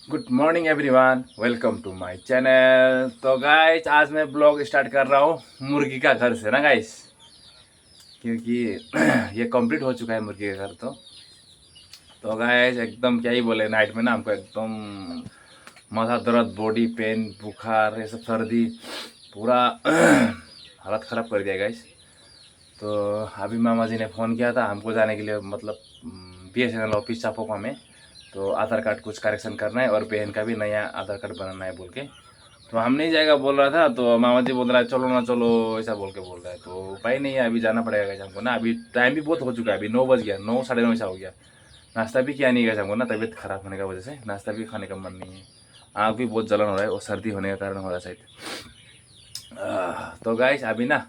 Good morning everyone, welcome to my channel. तो guys आज मैं ब्लॉग स्टार्ट कर रहा हूँ मुर्गी का घर से ना गाइस, क्योंकि ये कंप्लीट हो चुका है मुर्गी का घर। तो गाइस एकदम क्या ही बोले, नाइट में ना हमको एकदम माथा दर्द, बॉडी पेन, बुखार, ये सब सर्दी, पूरा हालत ख़राब कर दिया गाइस। तो अभी मामा जी ने फ़ोन किया था हमको जाने के लिए, मतलब BSNL ऑफिस चापोका में। तो आधार कार्ड कुछ करेक्शन करना है और बहन का भी नया आधार कार्ड बनाना है बोल के। तो हम नहीं जाएगा बोल रहा था, तो मामा जी बोल रहा है चलो ना चलो, ऐसा बोल के बोल रहा है। तो उपाय नहीं है, अभी जाना पड़ेगा गाइस हमको ना। अभी टाइम भी बहुत हो चुका है, अभी 9 बज गया, 9 साढ़े 9 ऐसा हो गया। नाश्ता भी किया नहीं गया हमको ना, तबीयत खराब होने की वजह से नाश्ता भी खाने का मन नहीं है। आँख भी बहुत जलन हो रहा है, वो सर्दी होने के कारण हो रहा है शायद। तो गाइस अभी ना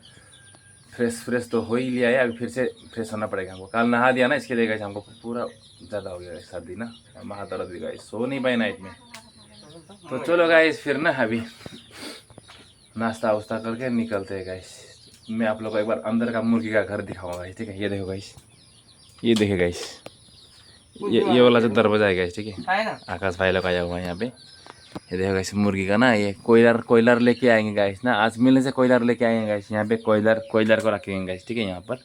फ्रेश तो हो ही लिया है, अभी फिर से फ्रेश होना पड़ेगा हमको। कल नहा दिया ना, इसके लिए गाइस हमको पूरा ज़्यादा हो गया सर्दी ना, माथा दर्द भी गाइस, सो नहीं पाए नाइट में। तो चलो गाइस फिर ना अभी नाश्ता वास्ता करके निकलते हैं गाइस। मैं आप लोग को एक बार अंदर का मुर्गी का घर दिखाऊंगा गाइस, ठीक है। ये देखो गाइस, ये देखे गाइस, ये वाला जो दरवाजा है गाइस, ठीक है। आकाश भाई लोग आया हुआ है यहाँ पे। ये देखो गाइस मुर्गी का ना, ये कोयलर लेके आएंगे गाइस ना, आज मिलने से कोयलर लेके आएंगे गाइस। यहाँ पे कोयलर को रखेंगे गाइस, ठीक है। यहाँ पर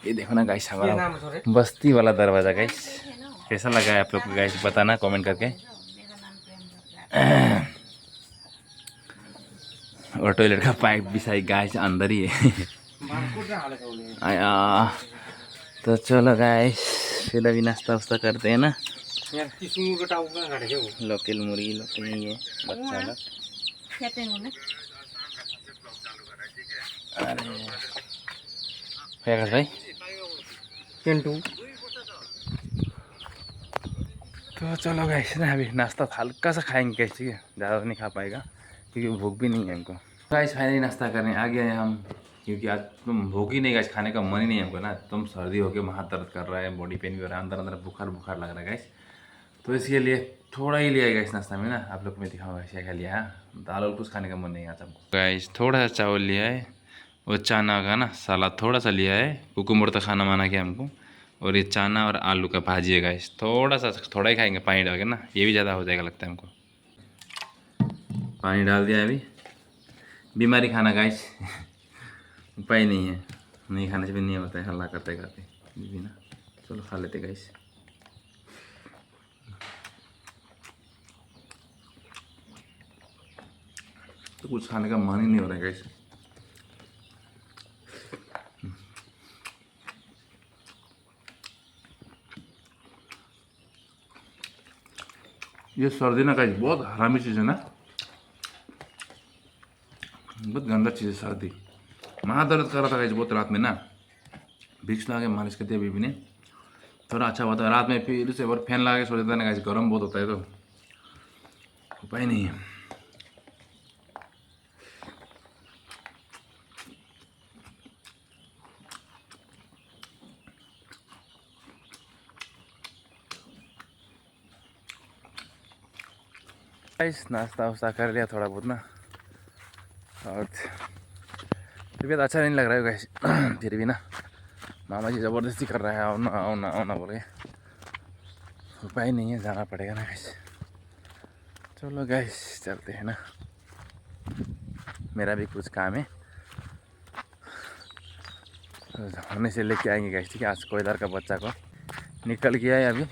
ये देखो ना गाइस, हमारा बस्ती वाला दरवाजा गाइस। कैसा लगा है आप लोग को गाइस, बताना कमेंट करके। और टॉयलेट का पाइप भी सही गाइस अंदर ही है। आया, तो चलो गाइस फिर अभी नाश्ता वास्ता करते हैं ना। लोकल मुर्गी लोकल नहीं है, बच्चा लोग। अरे भाई चिंटू, तो चलो गाइस ना अभी नाश्ता हल्का सा खाएंगे गाइस, ठीक है। ज़्यादा नहीं खा पाएगा क्योंकि भूख भी नहीं है हमको। गाइस फाइनली नाश्ता करने आ गए हैं हम, क्योंकि आज तुम भूख ही नहीं गाइस, खाने का मन ही नहीं हमको ना। तुम सर्दी हो गया, माथा दर्द कर रहा है, बॉडी पेन भी हो रहा है, अंदर अंदर बुखार लग रहा है गाइस। तो इसके लिए थोड़ा ही लिया है गाइस नाश्ता में ना। आप लोग को मैं दिखाऊंगा क्या क्या लिया है। दाल और कुछ खाने का मन नहीं आता हमको गाइस। थोड़ा सा चावल लिया है, वो चना का ना सलाद थोड़ा सा लिया है, कुकुम्बर तो खाना माना किया हमको। और ये चना और आलू का भाजी है गाइस, थोड़ा ही खाएंगे पानी डाल के ना, ये भी ज़्यादा हो जाएगा लगता है हमको। पानी डाल दिया है अभी, बीमारी खाना गाइस। उपाय नहीं है, नहीं खाने से भी नहीं होता है, हल्ला करते करते भी ना। चलो खा लेते गाइस। तो कुछ खाने का मन ही नहीं हो रहा है गाइस। ये सर्दी ना गाइस बहुत हरामी चीज़ है ना, बहुत गंदा चीज़ है सर्दी। माथा दर्द कर रहा था गाइस बहुत रात में ना, विक्स लगा के मालिश कर दिया बीबी ने, थोड़ा अच्छा हुआ था। रात में फिर से और फैन लगा के सो जाता है ना गाइस, गर्म बहुत होता है तो उपाय नहीं है। गाइस नाश्ता वास्ता कर लिया थोड़ा बहुत ना, और तबीयत अच्छा नहीं लग रहा है गाइस। फिर भी ना मामा जी ज़बरदस्ती कर रहा है, आओ ना आओ ना आओ ना बोल के। उपाय नहीं है, जाना पड़ेगा ना गाइस। चलो गाइस चलते हैं ना, मेरा भी कुछ काम है। झाड़ने से लेके आएंगे गाइस, ठीक है। आज कोयलर का बच्चा को निकल गया है अभी।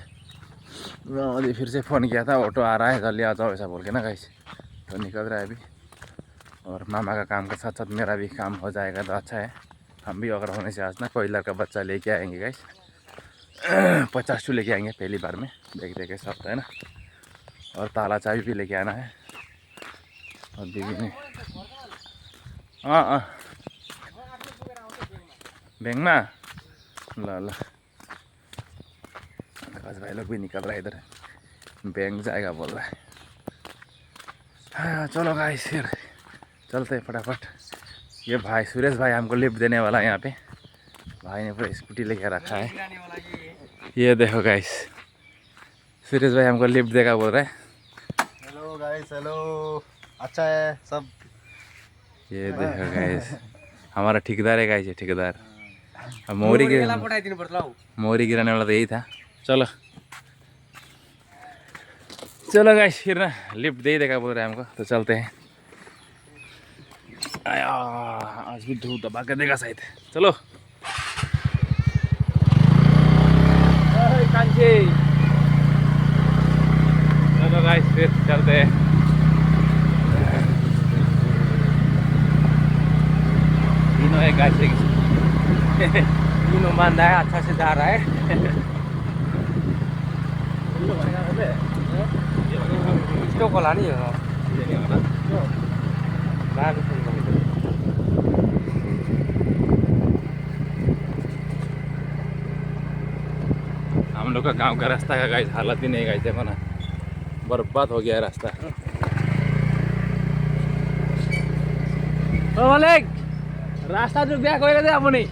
अभी फिर से फ़ोन किया था, ऑटो आ रहा है जल्दी आ जाओ ऐसा बोल के ना गाइस। तो निकल रहा है अभी, और मामा का काम के साथ साथ मेरा भी काम हो जाएगा तो अच्छा है। हम भी अगर होने से आज ना कोयलर का बच्चा लेके आएंगे गाइस। 50 टू लेके आएंगे पहली बार में, देखते कैसा होता है ना। और ताला चाबी भी लेके आना है। और दीदी ने हाँ भेंगना ल आकाश भाई लोग भी निकल रहा है इधर, बैंक जाएगा बोल रहा है। हाँ चलो गाइस फिर चलते हैं फटाफट। ये भाई सुरेश भाई हमको लिफ्ट देने वाला है यहाँ पे। भाई ने पूरा स्कूटी लेके रखा है, ये देखो गाइस, सुरेश भाई हमको लिफ्ट देगा बोल रहा है। Hello guys, hello. अच्छा है सब। ये देखो गाइस, हमारा ठेकेदार है गाइस, ये ठेकेदार। अब मोरी गिराने वाला तो यही था। चलो चलो गाइस फिर ना लिफ्ट दे ही देगा बोल रहे हैं हमको, तो चलते हैं। आया आज भी धूप दबा के देगा शायद। चलो कांचे, चलो गाइस फिर चलते हैं। तीनों है गाइस, तीनों मान रहा है, अच्छा से जा रहा है। इसको खोला नहीं है हम लोग का गांव का रास्ता का गाइस हालत ही नहीं गाइस, देखो ना बर्बाद हो गया है रास्ता। ओ मालिक रास्ता जो ब्याक हो गया अपनी।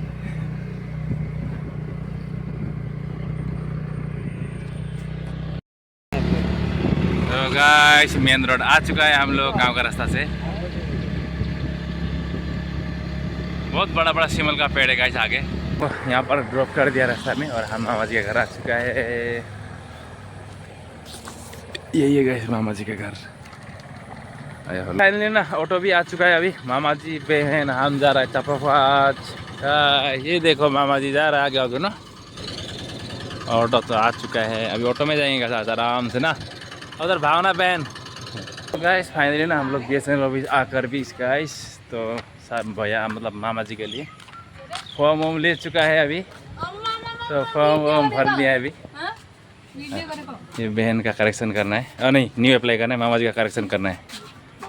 तो गाइस मेन रोड आ चुका है हम लोग गांव का रास्ता से। बहुत बड़ा बड़ा शिमल का पेड़ है गाइस आगे। यहाँ पर ड्रॉप कर दिया रास्ता में और हम मामा जी के घर आ चुका है। यही है गाइस मामा जी के घर। फाइनली ना ऑटो भी आ चुका है। अभी मामा जी बहन हम जा रहा है चपाफाज। ये देखो मामा जी जा रहा है आगे आगे ना। ऑटो तो आ चुका है, अभी ऑटो में जाएंगे आराम से ना। उधर भावना बहन। तो गाइस फाइनली ना हम लोग BSNL ऑफिस आकर भी गाइस तो सब भैया मतलब मामा जी के लिए फॉर्म वॉर्म ले चुका है अभी। तो फॉर्म वॉर्म भर लिया है अभी। ये बहन का करेक्शन करना है और नहीं न्यू अप्लाई करना है, मामा जी का करेक्शन करना है।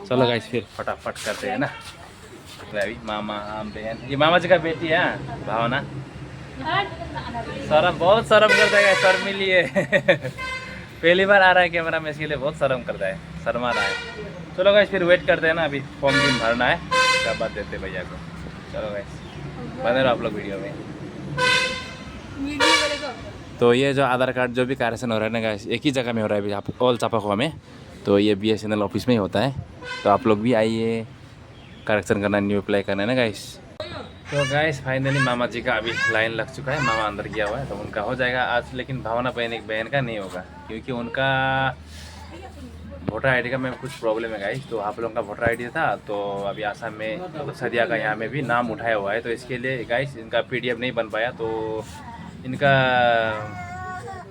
चलो गाइस फिर फटाफट करते हैं ना। तो अभी मामा हम बहन, ये मामा जी का बेटी है भावना। शर्म बहुत शर्म करता है, शर्मिली है। पहली बार आ रहा है कैमरा में, इसके लिए बहुत शर्म करता है, शर्मा रहा है। चलो गाइस फिर वेट करते हैं ना, अभी फॉर्म भी भरना है, उसके बाद देते हैं भैया को। चलो गाइस बने रहो आप लोग वीडियो में। तो ये जो आधार कार्ड जो भी करेक्शन हो रहा है ना गाइस, एक ही जगह में हो रहा है अभी ऑल चापाखुआ में। तो ये BSNL ऑफिस में ही होता है। तो आप लोग भी आइए, करेक्शन करना, न्यू अप्लाई करना है ना गाइस। तो गाइस फाइनली मामा जी का अभी लाइन लग चुका है, मामा अंदर गया हुआ है, तो उनका हो जाएगा आज। लेकिन भावना बहन का नहीं होगा, क्योंकि उनका वोटर ID का में कुछ प्रॉब्लम है गाइस। तो आप लोगों का वोटर ID था, तो अभी आसाम में मतलब सदिया का यहाँ में भी नाम उठाया हुआ है। तो इसके लिए गाइस इनका PDF नहीं बन पाया, तो इनका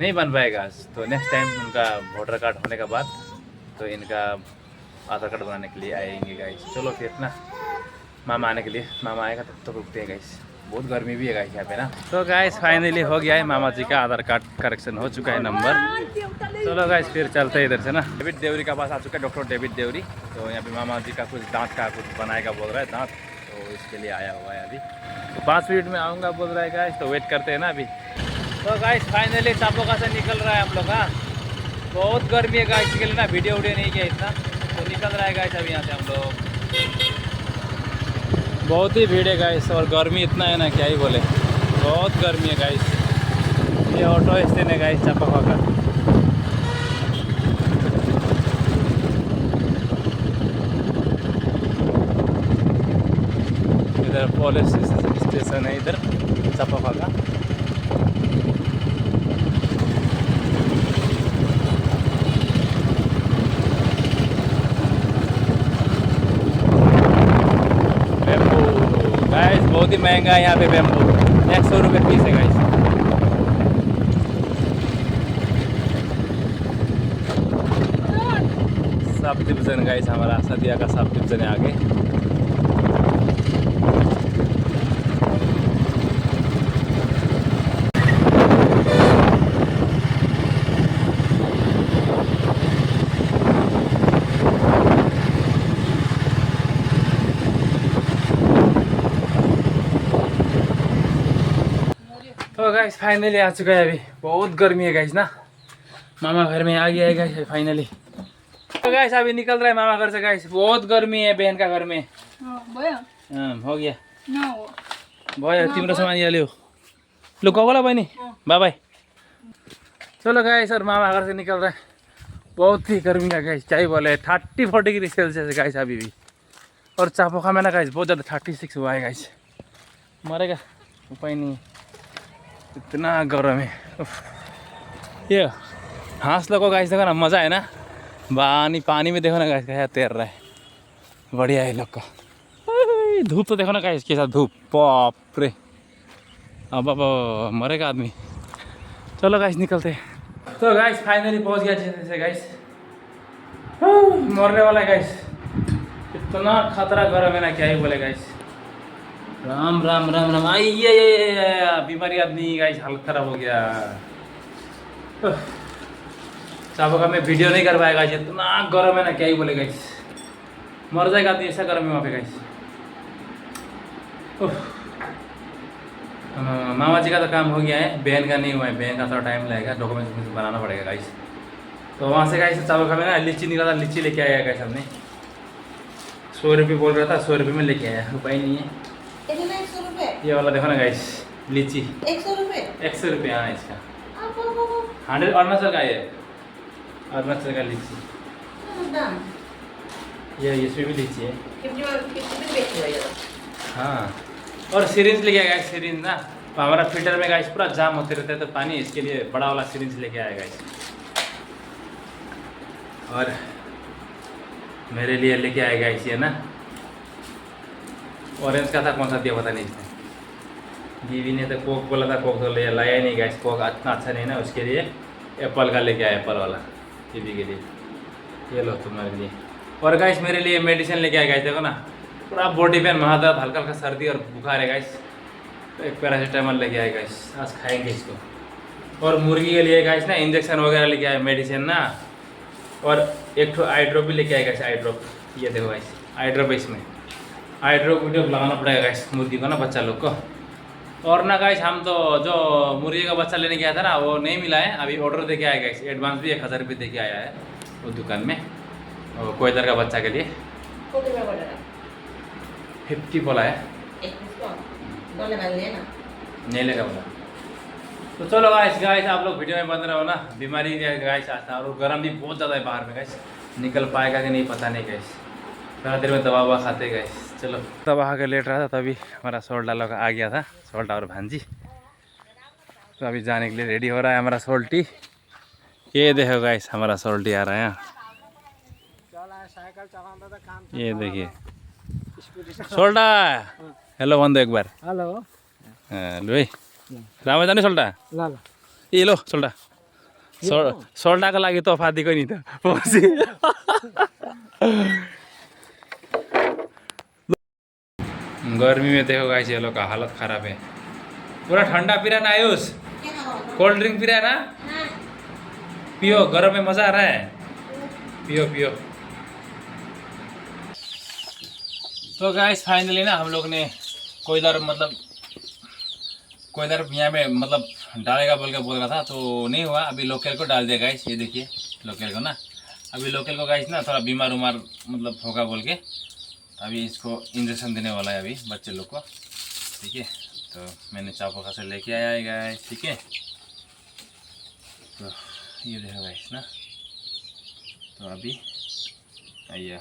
नहीं बन पाएगा। तो नेक्स्ट टाइम उनका वोटर कार्ड होने के बाद तो इनका आधार कार्ड बनाने के लिए आएंगे गाइस। चलो फिर ना मामा आने के लिए, मामा आएगा तब तो रुकते हैं गाइस, बहुत गर्मी भी है गाइस यहाँ पे ना। तो गाइस फाइनली हो गया है, मामा जी का आधार कार्ड करेक्शन हो चुका है नंबर। चलो गाइस फिर चलते हैं इधर से ना। डेविड देवरी का पास आ चुका है, डॉक्टर डेविड देवरी। तो यहाँ पे मामा जी का कुछ दांत का कुछ बनाएगा बोल रहा है दांत, तो इसके लिए आया हुआ है अभी। तो 5 मिनट में आऊँगा बोल रहा है गाइस, तो वेट करते हैं ना अभी। तो गाइस फाइनली चापोका से निकल रहा है हम लोग। हाँ बहुत गर्मी है गाइस, इसके लिए ना वीडियो नहीं किया इतना। तो निकल रहा है गाइस अभी यहाँ से हम लोग। बहुत ही भीड़ है गाइस, और गर्मी इतना है ना क्या ही बोले, बहुत गर्मी है गाइस। ये ऑटो स्टैंड है गाइस चापाखुआ का। इधर पुलिस स्टेशन है इधर चापाखुआ का। गाइस बहुत ही महंगा है यहाँ पे बैम्बू, 100 रुपये पीस है गाइस। सब डिवीजन गाइस, हमारा सदिया का सब डिवीजन है आगे। तो गाइस फाइनली आ चुका है, अभी बहुत गर्मी है गाइस ना। मामा घर में आ गया है गाइस फाइनली। तो गाइस अभी निकल रहा है मामा घर से गाइस, बहुत गर्मी है बहन का घर में। हो गया भयो तिम्रो सामान यहाँ ल्याऊ लु ककोला बहिनी, बाय बाय। चलो गाइस और मामा घर से निकल रहा है, बहुत ही गर्मी का गाइस, क्या ही बोले 30-40 डिग्री सेल्सियस है गाइस अभी भी। और चापोखा में ना गाइस बहुत ज़्यादा 36 हुआ है गाइस, मरेगा उपाय नहीं, इतना गर्म है। ये हाँस लोगों गाइस देखो ना, मज़ा है ना, पानी पानी में देखो ना गाइस कैसा तैर रहा है, बढ़िया है लोग का। धूप तो देखो ना गाइस कैसा धूप, बाप रे, अब मरेगा आदमी। चलो गाइस निकलते हैं। तो गाइस फाइनली पहुंच गया जैसे से गाइस, मरने वाला है गाइस, इतना खतरा गर्म है ना क्या ही बोले गाइस। राम राम राम राम, आई ये बीमारी आदमी गाइस, हालत खराब हो गया। चाबो का मैं वीडियो नहीं कर पाएगा, इतना गर्म है ना क्या ही बोले गाइस, मर जाएगा आदमी, ऐसा गर्म है वहाँ पे गाइस। मामा जी का तो काम हो गया है, बहन का नहीं हुआ है, बहन का थोड़ा टाइम लगेगा, डॉक्यूमेंट बनाना पड़ेगा गाइस। तो वहाँ से गाइस चावल खाने ना लीची निकला था, लीची लेके आया गाइस हमने। 100 रुपये बोल रहा था, 100 रुपये में लेके आया, उपाय नहीं है। 100 रुपये, ये वाला देखो ना गाइस, लीची 100 रुपये, 100 रुपये। हाँ इसका 100 अरुणाचल का, ये अरुणाचल का लीची, दाम ये इसमें भी लीची है। 50 रुपये। हाँ, और सिरिंज लेके आया गाइस, सिरिंज ना हमारा फिल्टर में गाइस पूरा जाम होते रहते हैं तो पानी, इसके लिए बड़ा वाला सिरिंज लेके आया गाइस। और मेरे लिए लेके आया गाइस ये ना, ऑरेंज का था, कौन सा दिया पता नहीं इसने। दीदी ने तो कोक बोला था, कोक तो लाया ही नहीं गाइस, कोक इतना अच्छा नहीं ना, उसके लिए एप्पल का लेके आया, एप्पल वाला दीदी के लिए। ये लो तुम्हारे लिए। और गाइस मेरे लिए मेडिसिन लेके आया गाइस, देखो ना पूरा बॉडी पेन, महादर्द, हल्का हल्का सर्दी और बुखार है गाइस, तो एक पैरासीटामोल लेके आए गाइस, आज खाएंगे इसको। और मुर्गी के लिए गाइस ना इंजेक्शन वगैरह लेके आए, मेडिसिन ना, और एक ठो आई ड्रॉप भी लेके आए गाइस, आई ड्रॉप। ये देखो गाइस आई ड्रॉप है, इसमें आई ड्रॉप वीडियो लगाना पड़ेगा गाइस मुर्गी को ना, बच्चा लोग को। और ना गाइस हम तो जो मुर्गी का बच्चा लेने गया था ना, वो नहीं मिला है, अभी ऑर्डर दे के आया गाइस, एडवांस भी 1000 रुपये दे के आया है वो दुकान में, और कोयलर का बच्चा के लिए 50 बोला है, नहीं लेगा बोला। तो चलो गाइस गाइस आप लोग वीडियो में बंद रहो ना, बीमारी गाइस आता है, और गर्म भी बहुत ज़्यादा है बाहर में गाइस, निकल पाएगा कि नहीं पता नहीं गाइस, थोड़ा देर में दवा ववा खाते गाइस। चलो दवा के लेट रहा था, तभी हमारा सोल्टा लोग आ गया था, सोल्टा और भांजी। तो अभी जाने के लिए रेडी हो रहा है हमारा सोल्टी। ये देखो गाइस हमारा सोल्टी आ रहा है यहाँ, ये देखिए सोल्टा। हेलो बंदो एक बार, हेलो लो भाई राम जाने सोल्टा, ये लो सोल्टा, सोल्टाको लागि तोहफा दिएको नि त पछि। गर्मी में देखो गाइस ये लोग का हालत खराब है, पूरा ठंडा पी रहा ना आयुष, कोल्ड ड्रिंक पी रहा है ना, पियो, गर्म में मजा आ रहा है, पियो पियो। तो गाइस फाइनली ना हम लोग ने कोयलर कोयलर यहाँ में डालेगा बोल के बोल रहा था, तो नहीं हुआ, अभी लोकल को डाल दिया गाइस। ये देखिए लोकल को ना, अभी लोकल को गाइस ना थोड़ा बीमार उमार होगा बोल के, अभी इसको इंजेक्शन देने वाला है अभी बच्चे लोग को, ठीक है। तो मैंने चापोका से लेके आया है गाइस, ठीक है। तो ये देखो गाइस ना, तो अभी आइए,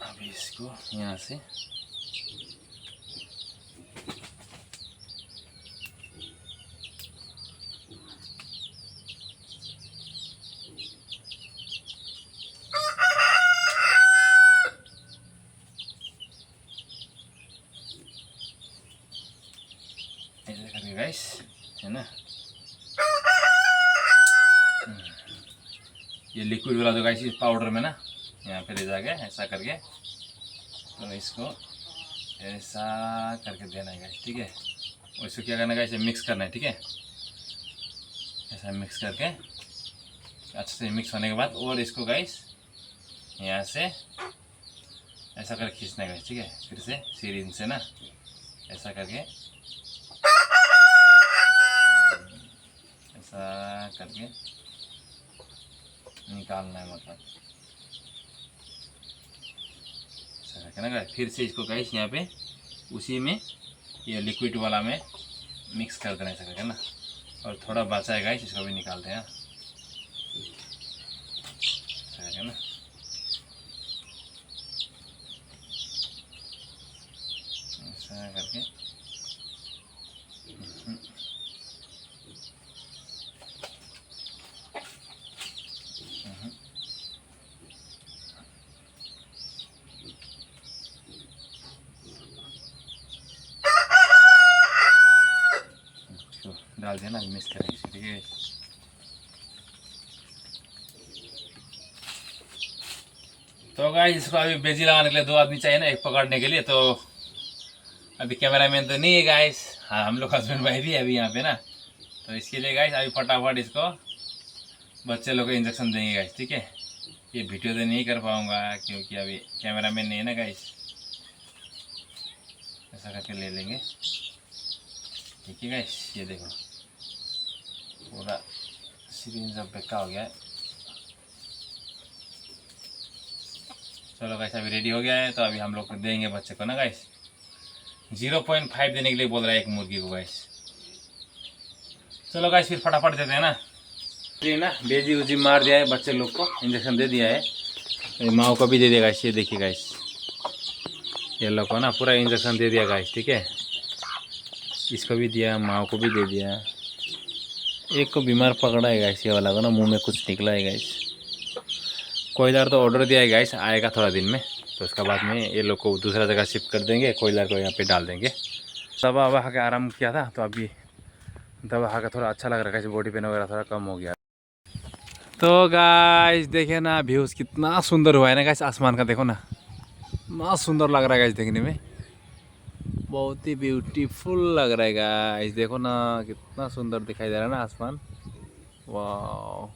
अभी इसको यहाँ से ऐसे करके गाइस, है ना, ये लिक्विड वाला जो गाइस इस पाउडर में ना यहाँ पे ले जाके ऐसा करके, तो इसको ऐसा करके देना है गाइस, ठीक है। और इसको क्या करना है गाइस, मिक्स करना है, ठीक है। ऐसा मिक्स करके अच्छे से मिक्स होने के बाद, और इसको गाइस यहाँ से ऐसा करके खींचना है गाइस, ठीक है। फिर से सिरिंज से ना ऐसा करके, ऐसा करके निकालना है, ऐसा करके ना गाइस। फिर से इसको गाइस यहाँ पे उसी में ये लिक्विड वाला में मिक्स कर देना, ऐसा करके ना। और थोड़ा बचा है गाइस, इसको भी निकालते हैं, ऐसा करके ना। ऐसा करके करेंगे इसको, ठीक है। तो गाइस इसको अभी बेजी लगाने के लिए 2 आदमी चाहिए ना, एक पकड़ने के लिए। तो अभी कैमरामैन तो नहीं है गाइस, हाँ हम लोग हस्बैंड वाइफ ही है अभी यहाँ पे ना। तो इसके लिए गाइस अभी फटाफट इसको बच्चे लोग को इंजेक्शन देंगे गाइस, ठीक है। ये वीडियो तो नहीं कर पाऊँगा क्योंकि अभी कैमरामैन नहीं है ना गाइस। ऐसा करके ले लेंगे, ठीक है गाइस। ये देखो पूरा सिरिंज अब बेका हो गया है। चलो गाइस अभी रेडी हो गया है, तो अभी हम लोग देंगे बच्चे को ना गाइस। 0.5 देने के लिए बोल रहा है एक मुर्गी को गाइस। चलो गाइस फिर फटाफट देते हैं ना। ये ना बेजी उजी मार दिया है, बच्चे लोग को इंजेक्शन दे दिया है। माँ को भी दे दिया गाइस, ये देखिए गाइस, ये लोग को ना पूरा इंजेक्शन दे दिया गाइस, ठीक है। इसको भी दिया, माँ को भी दे दिया। एक को बीमार पकड़ा है गाइस, ये वाला को ना मुंह में कुछ निकला है गाइस। कोयलर तो ऑर्डर दिया है गाइस, आएगा थोड़ा दिन में। तो उसके बाद में ये लोग को दूसरा जगह शिफ्ट कर देंगे, कोयलर को यहाँ पे डाल देंगे। दवा ववा के आराम किया था, तो अभी दवा खा के थोड़ा अच्छा लग रहा है, बॉडी पेन वगैरह थोड़ा कम हो गया। तो गाइस देखिए ना व्यूज़ कितना सुंदर हुआ है ना गाइस, आसमान का देखो ना, इतना सुंदर लग रहा है गाइस देखने में, बहुत ही ब्यूटीफुल लग रहा है गाइस। देखो ना कितना सुंदर दिखाई दे रहा है ना आसमान, वाह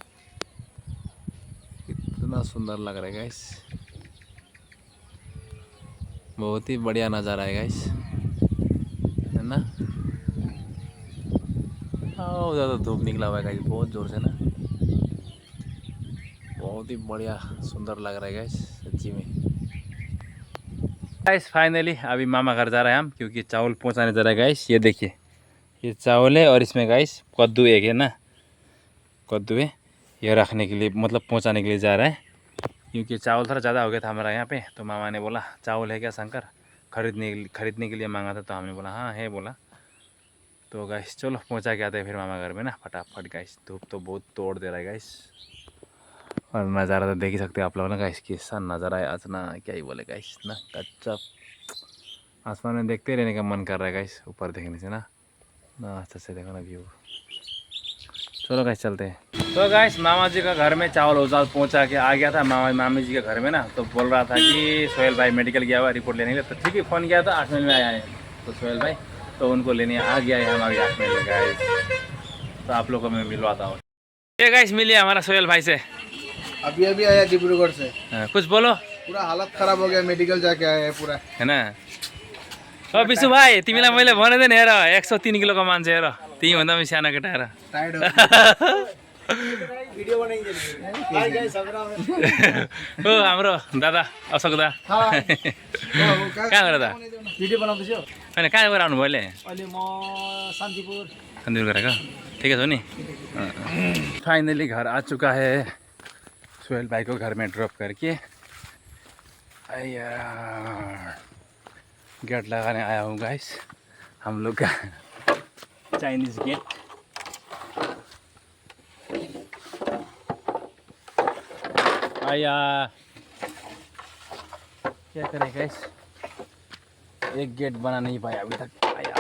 कितना सुंदर लग रहा है गाइस, बहुत ही बढ़िया नज़ारा है गाइस, है ना। उधर तो धूप निकला हुआ है गाइस बहुत ज़ोर से ना, बहुत ही बढ़िया सुंदर लग रहा है गाइस सच्ची में। गाइस फाइनली अभी मामा घर जा रहे हैं हम, क्योंकि चावल पहुंचाने जा रहा है गाइस। ये देखिए ये चावल है, और इसमें गाइस कद्दू एक है ना, कद्दू है, ये रखने के लिए मतलब पहुंचाने के लिए जा रहा है। क्योंकि चावल थोड़ा ज़्यादा हो गया था हमारा यहाँ पे, तो मामा ने बोला चावल है क्या शंकर, खरीदने के लिए मांगा था। तो हमने बोला हाँ है बोला। तो गाइस चलो पहुंचा के आते हैं फिर मामा घर में ना फटाफट गाइस। धूप तो बहुत तोड़ दे रहा है गाइस, और नज़ारा तो देख ही सकते हैं आप लोग ना गाइस, कैसा नज़ारा है आज ना, क्या ही बोले गाइस ना। कच्चा आसमान में देखते रहने का मन कर रहा है गाइस, ऊपर देखने से ना अच्छा से देखो ना व्यू। चलो गाइस चलते हैं। तो गाइस मामा जी का घर में चावल उजाल पहुंचा के आ गया था मामी जी के घर में ना। तो बोल रहा था कि सोहेल भाई मेडिकल गया हुआ रिपोर्ट लेने के लिए। तो ठीक है फ़ोन किया था 8 मिनट में आया है तो सोहेल भाई, तो उनको लेने आ गया है हमारे 8 मिनट में गाइस। तो आप लोगों को मैं मिलवाता हूँ। ये गाइस मिलिए हमारा सोहेल भाई से, अभी अभी आया डिब्रूगढ़ से। कुछ बोलो। पूरा हालत खराब हो गया, मेडिकल जाके आया है पूरा, है ना। ओ विशु भाइ तिमीलाई मैले भनेको थिएँ नि हेर 103 किलोको मान्छे हेर, तिमीभन्दा पनि सानो केटा हेर। टायर्ड हो भिडियो बनाइदिनु हाय गाइस हो हाम्रो दादा अशोक दा कहाँ गएर दा भिडियो बनाउँदैछु होइन कहाँ गएर आउनु भयो अहिले? अहिले म शान्तिपुर गएको ठिकै छ नि। फाइनली घर आ चुका है, सोहेल भाई को घर में ड्रॉप करके गेट लगाने आया हूँ गाइस, हम लोग का चाइनीज गेट। आया क्या करें गाइस, एक गेट बना नहीं पाया अभी तक। आया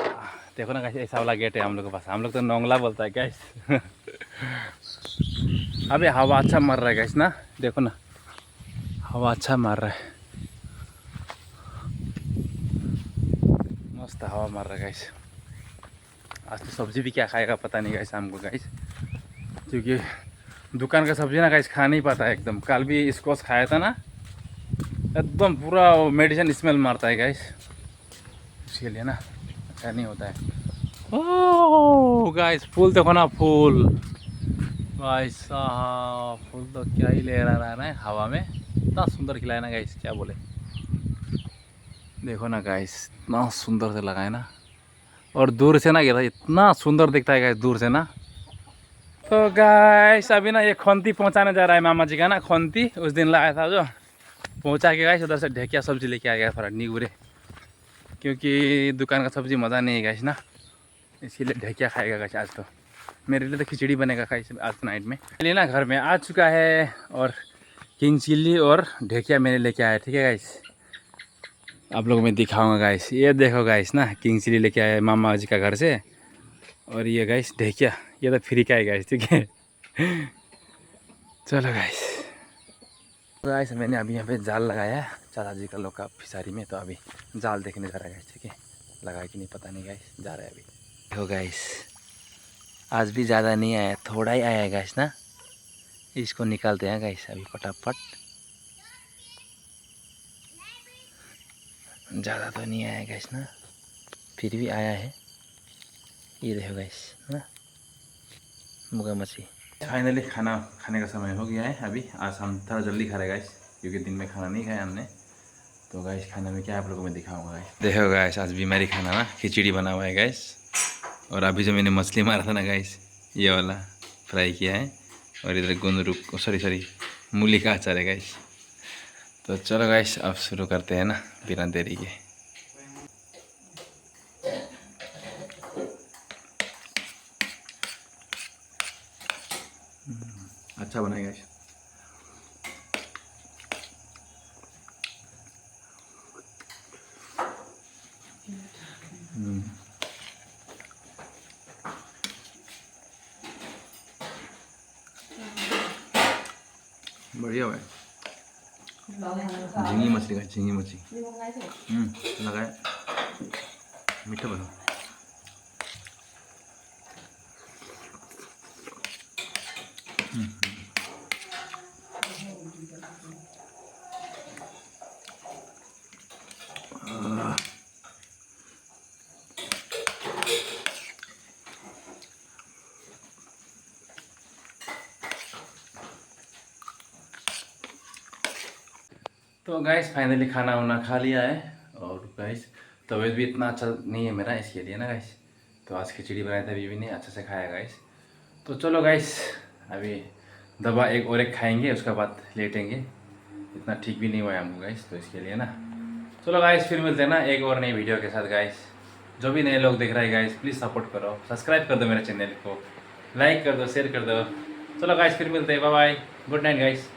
देखो ना गाइस ऐसा वाला गेट है हम लोग के पास, हम लोग तो नोंगला बोलता है गाइस। अबे हवा अच्छा मार रहा है गाइस ना, देखो ना हवा अच्छा मार रहा है, मस्त हवा मार रहा है गाइस। आज तो सब्जी भी क्या खाएगा पता नहीं गाइस हमको गाइस, क्योंकि दुकान का सब्जी ना गाइस खा नहीं पाता है एकदम। कल भी स्क्वाश खाया था ना, एकदम पूरा मेडिसिन स्मेल मारता है गाइस, इसके लिए ना अच्छा नहीं होता है। ओह गाइस फूल देखो ना, फूल भाई साहब फूल तो क्या ही ले रहा है हवा में, इतना सुंदर खिलाया ना गाइस क्या बोले। देखो ना गाइस इतना सुंदर से लगा है ना, और दूर से ना गया था इतना सुंदर दिखता है गाइस दूर से ना। तो गाइस अभी ना ये खंती पहुंचाने जा रहा है मामा जी का ना, खंती उस दिन लाया था जो पहुंचा के गाइस उधर से ढेकिया सब्जी लेके आ गया थोड़ा निगुरे, क्योंकि दुकान का सब्जी मज़ा नहीं है गाइस ना, इसीलिए ढेकिया खाएगा गाइस आज। तो मेरे लिए तो खिचड़ी बनेगा गाइस आज नाइट में। चलिए ना घर में आ चुका है, और किंग चिल्ली और ढेकिया मैंने लेके आया, ठीक है गाइस आप लोगों को मैं दिखाऊंगा गाइस। ये देखो गाइस ना किंग चिल्ली लेके आया मामा जी का घर से, और ये गाइस ढेकिया, ये तो फ्री का है गाइस, ठीक है। चलो गाइस, मैंने अभी यहाँ पे जाल लगाया है चाचा जी का लोग का फिसारी में, तो अभी जाल देखने जा रहा है गाइस, ठीक है। लगाया कि नहीं पता नहीं गाइस, जा रहा है अभी। देखो गाइस, आज भी ज़्यादा नहीं आया, थोड़ा ही आया है गाइस ना। इसको निकालते हैं गाइस अभी फटाफट। ज़्यादा तो नहीं आया गाइस ना, फिर भी आया है। ये देखो गाइस ना, मुगा मछली। फाइनली खाना खाने का समय हो गया है अभी। आज हम थोड़ा जल्दी खा रहे गाइस, क्योंकि दिन में खाना नहीं खाया हमने। तो गाइस खाने में क्या आप लोगों को मैं दिखाऊंगा गाइस। देखो गाइस, आज बीमारी खाना ना, खिचड़ी बना हुआ है गाइस। और अभी जो मैंने मछली मारा था ना गाइस, ये वाला फ्राई किया है। और इधर गुंदरुक, सॉरी मूली का अचार है गाइस। तो चलो गाइस, अब शुरू करते हैं ना बिना देरी के। अच्छा बना है गाइस। बढ़िया भाई, झींगी मछली का, झींगी मछली लगाए, मीठा बना। तो गाइस फाइनली खाना वाना खा लिया है। और गाइस तबीयत भी इतना अच्छा नहीं है मेरा, इसके लिए ना गाइस। तो आज खिचड़ी बनाई थी, बीवी ने अच्छे से खाया गाइस। तो चलो गाइस, अभी दवा एक खाएंगे, उसके बाद लेटेंगे। इतना ठीक भी नहीं हुआ है हमको गाइस, तो इसके लिए ना। चलो गाइस, फिर मिलते हैं ना एक और नई वीडियो के साथ गाइस। जो भी नए लोग देख रहे हैं गाइस, प्लीज़ सपोर्ट करो, सब्सक्राइब कर दो मेरे चैनल को, लाइक कर दो, शेयर कर दो। चलो गाइस, फिर मिलते हैं, bye bye, good night guys.